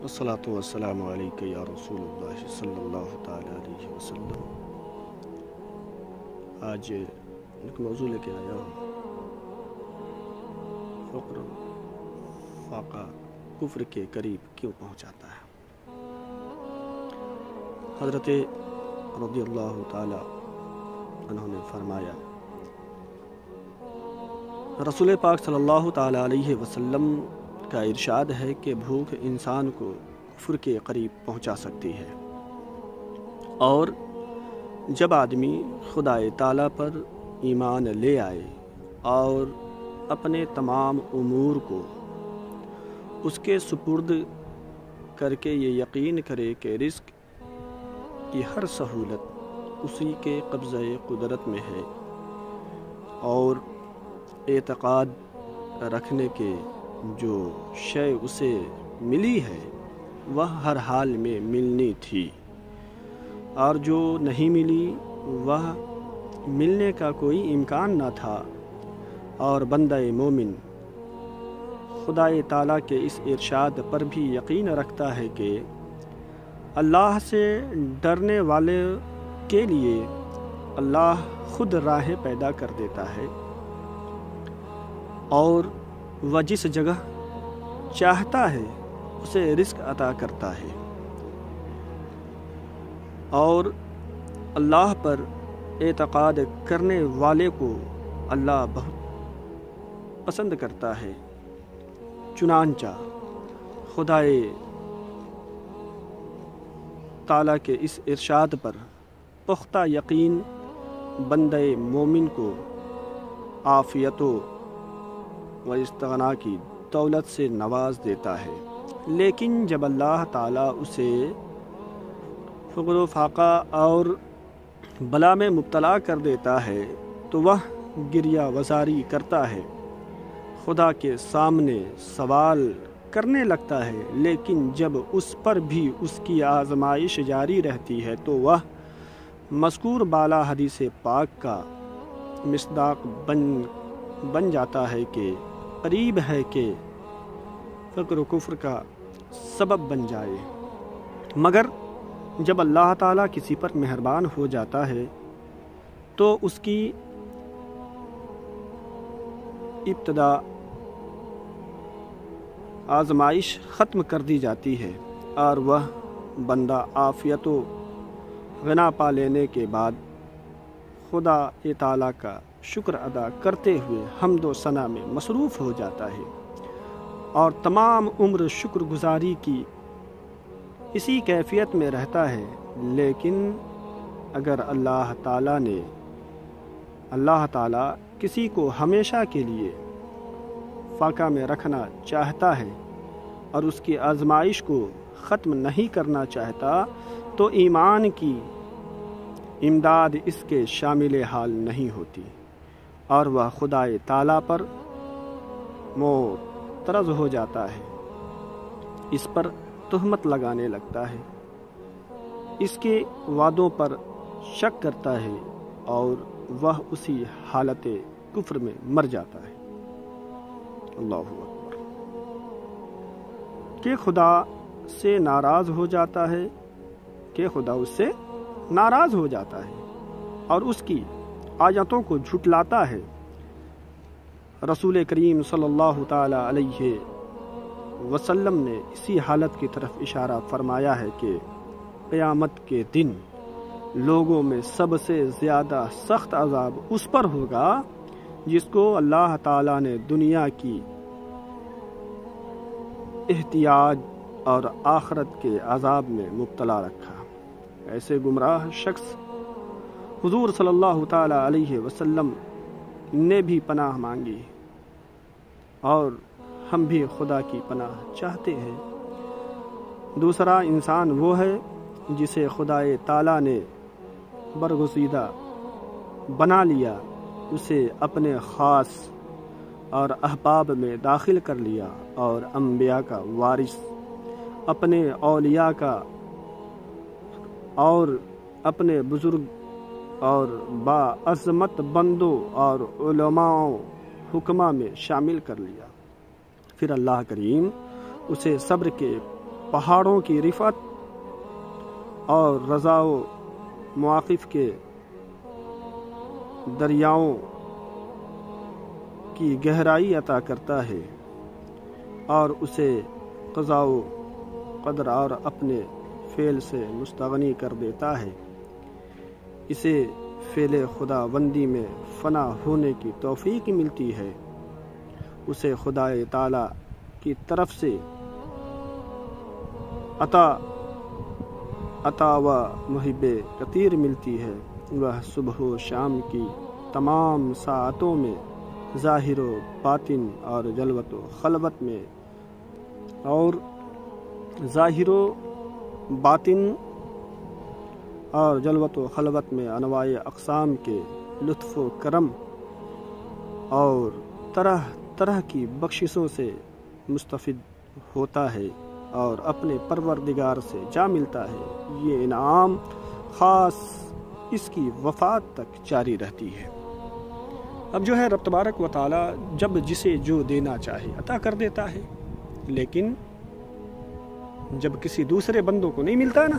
والصلاة والسلام علیکہ یا رسول اللہ صلی اللہ تعالی علیہ وسلم۔ آج ایک موضوع لے کے آیا ہوں، فقر فاقہ کفر کے قریب کیوں پہنچاتا ہے۔ حضرت رضی اللہ تعالی عنہ نے فرمایا، رسول پاک صلی اللہ تعالی علیہ وسلم کا ارشاد ہے کہ بھوک انسان کو کفر کے قریب پہنچا سکتی ہے، اور جب آدمی خدائے تعالیٰ پر ایمان لے آئے اور اپنے تمام امور کو اس کے سپرد کر کے یہ یقین کرے کہ رزق کی ہر سہولت اسی کے قبضہ قدرت میں ہے، اور اعتقاد رکھنے کے جو شے اسے ملی ہے وہ ہر حال میں ملنی تھی، اور جو نہیں ملی وہ ملنے کا کوئی امکان نہ تھا، اور بندہ مومن خدائے تعالیٰ کے اس ارشاد پر بھی یقین رکھتا ہے کہ اللہ سے ڈرنے والے کے لیے اللہ خود راہیں پیدا کر دیتا ہے، اور وہ جس جگہ چاہتا ہے اسے رزق عطا کرتا ہے، اور اللہ پر اعتقاد کرنے والے کو اللہ بہت پسند کرتا ہے۔ چنانچہ خدائے تعالیٰ کے اس ارشاد پر پختہ یقین بندہ مومن کو عافیت و استغنا کی دولت سے نواز دیتا ہے، لیکن جب اللہ تعالیٰ اسے فقر و فاقہ اور بلا میں مبتلا کر دیتا ہے تو وہ گریہ وزاری کرتا ہے، خدا کے سامنے سوال کرنے لگتا ہے، لیکن جب اس پر بھی اس کی آزمائش جاری رہتی ہے تو وہ مذکور بالا حدیث پاک کا مصداق بن جاتا ہے کہ قریب ہے کہ فقر و کفر کا سبب بن جائے۔ مگر جب اللہ تعالیٰ کسی پر مہربان ہو جاتا ہے تو اس کی ابتدا آزمائش ختم کر دی جاتی ہے، اور وہ بندہ عافیت و غنا پا لینے کے بعد خدا تعالیٰ کا شکر ادا کرتے ہوئے حمد و ثنا میں مصروف ہو جاتا ہے، اور تمام عمر شکر گزاری کی اسی کیفیت میں رہتا ہے۔ لیکن اگر اللہ تعالیٰ کسی کو ہمیشہ کے لیے فاقہ میں رکھنا چاہتا ہے اور اس کی آزمائش کو ختم نہیں کرنا چاہتا تو ایمان کی امداد اس کے شامل حال نہیں ہوتی، اور وہ خدائے تعالیٰ پر معترض ہو جاتا ہے، اس پر تہمت لگانے لگتا ہے، اس کے وعدوں پر شک کرتا ہے، اور وہ اسی حالت کفر میں مر جاتا ہے۔ اللہ اکبر۔ کہ خدا سے ناراض ہو جاتا ہے، کہ خدا اس سے ناراض ہو جاتا ہے اور اس کی آیتوں کو جھٹلاتا ہے۔ رسول کریم صلی اللہ تعالی علیہ وسلم نے اسی حالت کی طرف اشارہ فرمایا ہے کہ قیامت کے دن لوگوں میں سب سے زیادہ سخت عذاب اس پر ہوگا جس کو اللہ تعالیٰ نے دنیا کی احتیاج اور آخرت کے عذاب میں مبتلا رکھا۔ ایسے گمراہ شخص حضور صلی اللہ تعالی علیہ وسلم نے بھی پناہ مانگی، اور ہم بھی خدا کی پناہ چاہتے ہیں۔ دوسرا انسان وہ ہے جسے خدائے تعالیٰ نے برگزیدہ بنا لیا، اسے اپنے خاص اور احباب میں داخل کر لیا، اور انبیاء کا وارث، اپنے اولیاء کا اور اپنے بزرگ اور باعظمت بندوں اور علماء حکماء میں شامل کر لیا۔ پھر اللہ کریم اسے صبر کے پہاڑوں کی رفعت اور رضا و مواقف کے دریاؤں کی گہرائی عطا کرتا ہے اور اسے قضاء و قدر اور اپنے فعل سے مستغنی کر دیتا ہے۔ اسے فعل خدا بندی میں فنا ہونے کی توفیق ملتی ہے۔ اسے خدا تعالی کی طرف سے عطا و محب کثیر ملتی ہے۔ وہ صبح و شام کی تمام ساعتوں میں ظاہر و باطن اور جلوت و خلوت میں انواع اقسام کے لطف و کرم اور طرح طرح کی بخششوں سے مستفید ہوتا ہے اور اپنے پروردگار سے جا ملتا ہے۔ یہ انعام خاص اس کی وفات تک جاری رہتی ہے۔ اب جو ہے رب تبارک و تعالی جب جسے جو دینا چاہے عطا کر دیتا ہے، لیکن جب کسی دوسرے بندوں کو نہیں ملتا نا،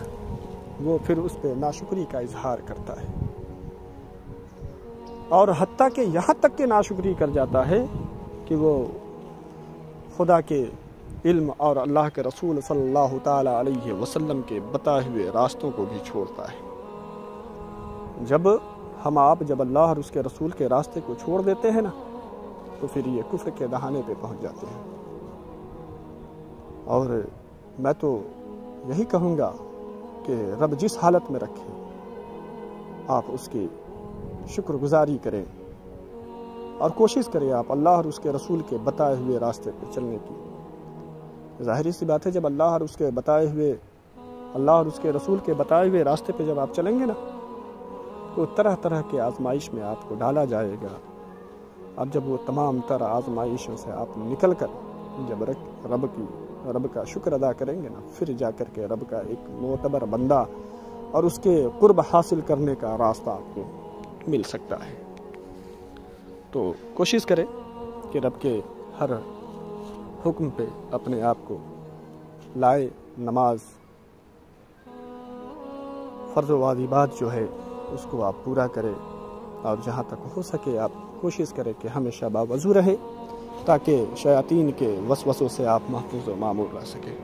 وہ پھر اس پہ ناشکری کا اظہار کرتا ہے، اور حتیٰ کہ یہاں تک کہ ناشکری کر جاتا ہے کہ وہ خدا کے علم اور اللہ کے رسول صلی اللہ تعالی علیہ وسلم کے بتائے ہوئے راستوں کو بھی چھوڑتا ہے۔ جب اللہ اور اس کے رسول کے راستے کو چھوڑ دیتے ہیں نا، تو پھر یہ کفر کے دہانے پہ پہنچ جاتے ہیں۔ اور میں تو یہی کہوں گا کہ رب جس حالت میں رکھے آپ اس کی شکر گزاری کریں اور کوشش کریں آپ اللہ اور اس کے رسول کے بتائے ہوئے راستے پہ چلنے کی۔ ظاہری سی بات ہے، جب اللہ اور اس کے رسول کے بتائے ہوئے راستے پہ جب آپ چلیں گے نا، تو طرح طرح کے آزمائش میں آپ کو ڈالا جائے گا۔ اب جب وہ تمام تر آزمائشوں سے آپ نکل کر جب رب کا شکر ادا کریں گے نا، پھر جا کر کے رب کا ایک معتبر بندہ اور اس کے قرب حاصل کرنے کا راستہ آپ کو مل سکتا ہے۔ تو کوشش کریں کہ رب کے ہر حکم پہ اپنے آپ کو لائے، نماز، فرض و واجبات جو ہے اس کو آپ پورا کریں، اور جہاں تک ہو سکے آپ کوشش کریں کہ ہمیشہ باوضو رہے، تاکہ شیاطین کے وسوسوں سے آپ محفوظ و معمور رہ سکیں۔